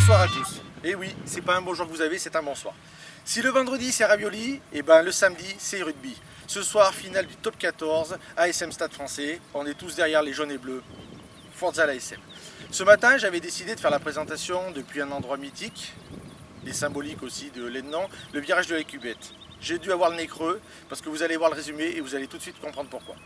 Bonsoir à tous. Et oui, c'est pas un bonjour que vous avez, c'est un bonsoir. Si le vendredi c'est ravioli, et ben le samedi c'est rugby. Ce soir, finale du top 14, ASM Stade Français. On est tous derrière les jaunes et bleus. Forza l'ASM. Ce matin, j'avais décidé de faire la présentation depuis un endroit mythique, et symbolique aussi de l'événement, le virage de la cuvette. J'ai dû avoir le nez creux, parce que vous allez voir le résumé et vous allez tout de suite comprendre pourquoi.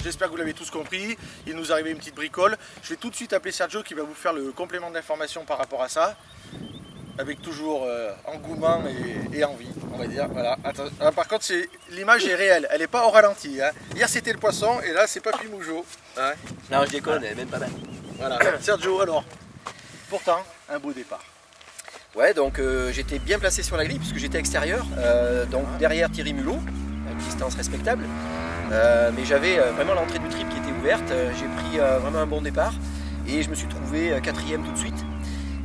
J'espère que vous l'avez tous compris, il nous arrivait une petite bricole. Je vais tout de suite appeler Sergio qui va vous faire le complément d'information par rapport à ça. Avec toujours engouement et envie, on va dire. Voilà. Attends, par contre, l'image est réelle, elle n'est pas au ralenti. Hein. Hier c'était le poisson et là c'est Papy Mougeot. Hein. Non, je déconne, elle est même pas mal. Voilà. Sergio, alors, pourtant, un beau départ. Ouais, donc j'étais bien placé sur la grille puisque j'étais extérieur, donc derrière Thierry Mulot, à une distance respectable. Mais j'avais vraiment l'entrée du trip qui était ouverte, j'ai pris vraiment un bon départ et je me suis trouvé quatrième tout de suite.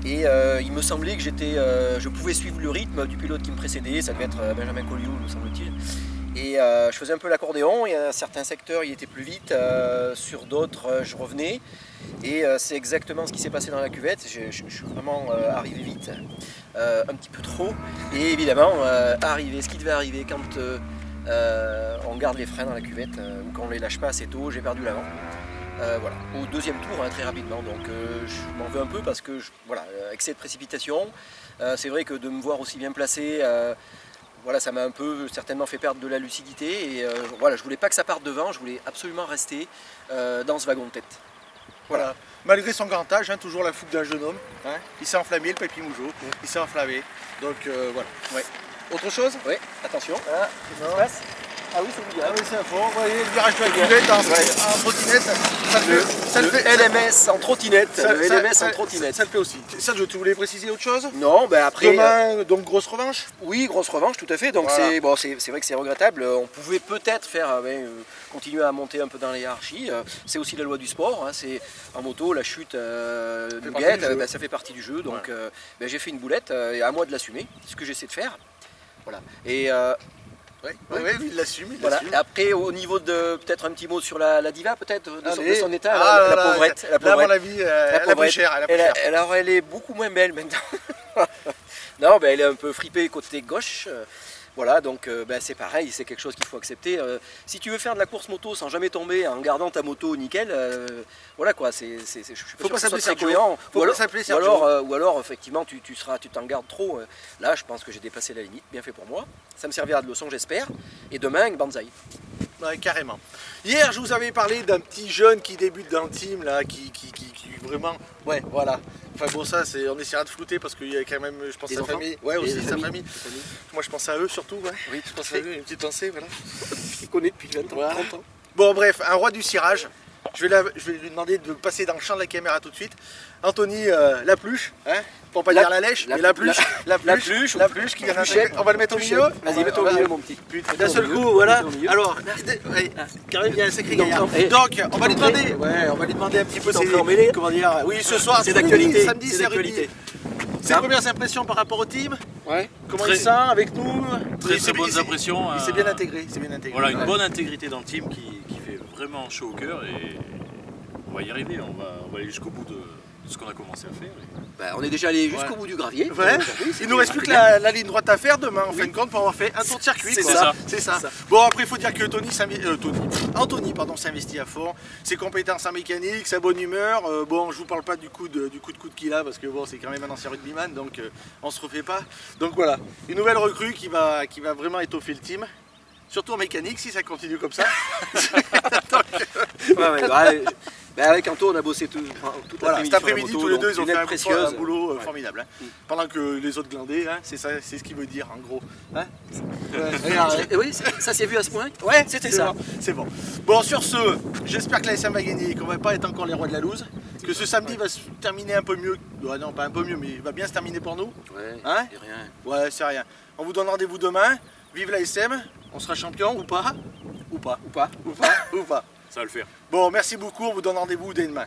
Et il me semblait que je pouvais suivre le rythme du pilote qui me précédait, ça devait être Benjamin Colliot, me semble-t-il. Et je faisais un peu l'accordéon, il y a certains secteurs il était plus vite, sur d'autres je revenais. Et c'est exactement ce qui s'est passé dans la cuvette, je suis vraiment arrivé vite, un petit peu trop. Et évidemment, ce qui devait arriver quand on garde les freins dans la cuvette ou quand on les lâche pas assez tôt, j'ai perdu l'avant. Voilà. Au deuxième tour, très rapidement, donc je m'en veux un peu parce que, voilà, excès de précipitation, c'est vrai que de me voir aussi bien placé, voilà, ça m'a un peu certainement fait perdre de la lucidité et voilà, je voulais pas que ça parte devant, je voulais absolument rester dans ce wagon de tête. Voilà. Malgré son grand âge, hein, toujours la fougue d'un jeune homme, hein, il s'est enflammé, le Papy Mougeot, il s'est enflammé, donc voilà. Ouais. Autre chose? Oui, attention. Ah, qu'est-ce qui se passe? Ah oui, c'est bien. Ah oui, c'est à fond. Vous voyez, le virage de la cuvette en trottinette, ça le fait. LMS en trottinette. LMS en trottinette. Ça le fait aussi. Sergio, tu voulais préciser autre chose? Non, ben après. Demain, donc grosse revanche? Oui, grosse revanche, tout à fait. Donc voilà. C'est vrai que c'est regrettable. On pouvait peut-être faire continuer à monter un peu dans les hiérarchies. C'est aussi la loi du sport. Hein. En moto, la chute nous guette, ça fait partie du jeu. Donc j'ai fait une boulette et à moi de l'assumer. C'est ce que j'essaie de faire. Voilà. Et oui, il l'assume. Voilà. Après, au niveau de peut-être un petit mot sur la diva, peut-être de son état, la pauvrette. Là, à mon avis, elle a pris cher. Alors, elle est beaucoup moins belle maintenant. Non, elle est un peu fripée côté gauche. Voilà, donc c'est pareil, c'est quelque chose qu'il faut accepter. Si tu veux faire de la course moto sans jamais tomber en gardant ta moto nickel, voilà quoi, je suis pas sûr que ce soit très cohérent. Ou alors effectivement tu t'en gardes trop. Là, je pense que j'ai dépassé la limite, bien fait pour moi. Ça me servira de leçon, j'espère. Et demain, banzai. Ouais, carrément. Hier, je vous avais parlé d'un petit jeune qui débute dans le team, là, qui vraiment... Ouais, voilà. Enfin bon, ça, on essaiera de flouter parce qu'il y a quand même, je pense, sa famille. Ouais, aussi sa famille. Moi, je pense à eux surtout, ouais. Oui, je pense à eux, une petite pensée, voilà. Je les connais depuis 20 ans, voilà. 30 ans. Bon, bref, un roi du cirage. Je vais lui demander de passer dans le champ de la caméra tout de suite. Anthony Lapluche, hein, pour pas dire la lèche, mais la pluche qui vient d'intégrer. On va le mettre au milieu. Vas-y, mets-toi au milieu, mon petit. D'un seul coup, voilà. Alors, Karim, il y a un sacré gaillard. Donc, on va lui demander un petit peu comment dire. Oui, ce soir, c'est d'actualité. Samedi, c'est d'actualité. Ses premières impressions par rapport au team? Ouais. Comment il sent avec nous? Très bonnes impressions. Il s'est bien intégré. Voilà, une bonne intégrité dans le team qui fait vraiment chaud au cœur et on va y arriver. On va aller jusqu'au bout ce qu'on a commencé à faire. Bah, on est déjà allé jusqu'au bout du gravier. Ouais. Il nous reste plus que la ligne droite à faire demain en fin de compte pour avoir fait un tour de circuit. C'est quoi. ça. C'est ça. Bon, après il faut dire que Anthony s'investit à fond. Ses compétences en mécanique, sa bonne humeur. Bon, je vous parle pas du coup de coude qu'il a parce que bon, c'est quand même un ancien rugbyman, donc on se refait pas. Donc voilà, une nouvelle recrue qui va vraiment étoffer le team. Surtout en mécanique si ça continue comme ça. Avec Anto, on a bossé toute Voilà, cet après-midi, tous les deux, ils ont fait précieuse. un boulot formidable. Hein. Pendant que les autres glandés, hein, c'est ça, c'est ce qu'il veut dire en gros. Hein. Oui, ça s'est vu à ce point. Ouais, c'était ça. Bon, c'est bon. Bon, sur ce, j'espère que la SM va gagner, qu'on va pas être encore les rois de la loose. Que ce samedi va se terminer un peu mieux. Ouais, non, pas un peu mieux, mais il va bien se terminer pour nous. Ouais, hein, c'est rien. Ouais, c'est rien. On vous donne rendez-vous demain. Vive la SM. On sera champion ou pas. Ou pas. Ça va le faire. Bon, merci beaucoup. On vous donne rendez-vous dès demain.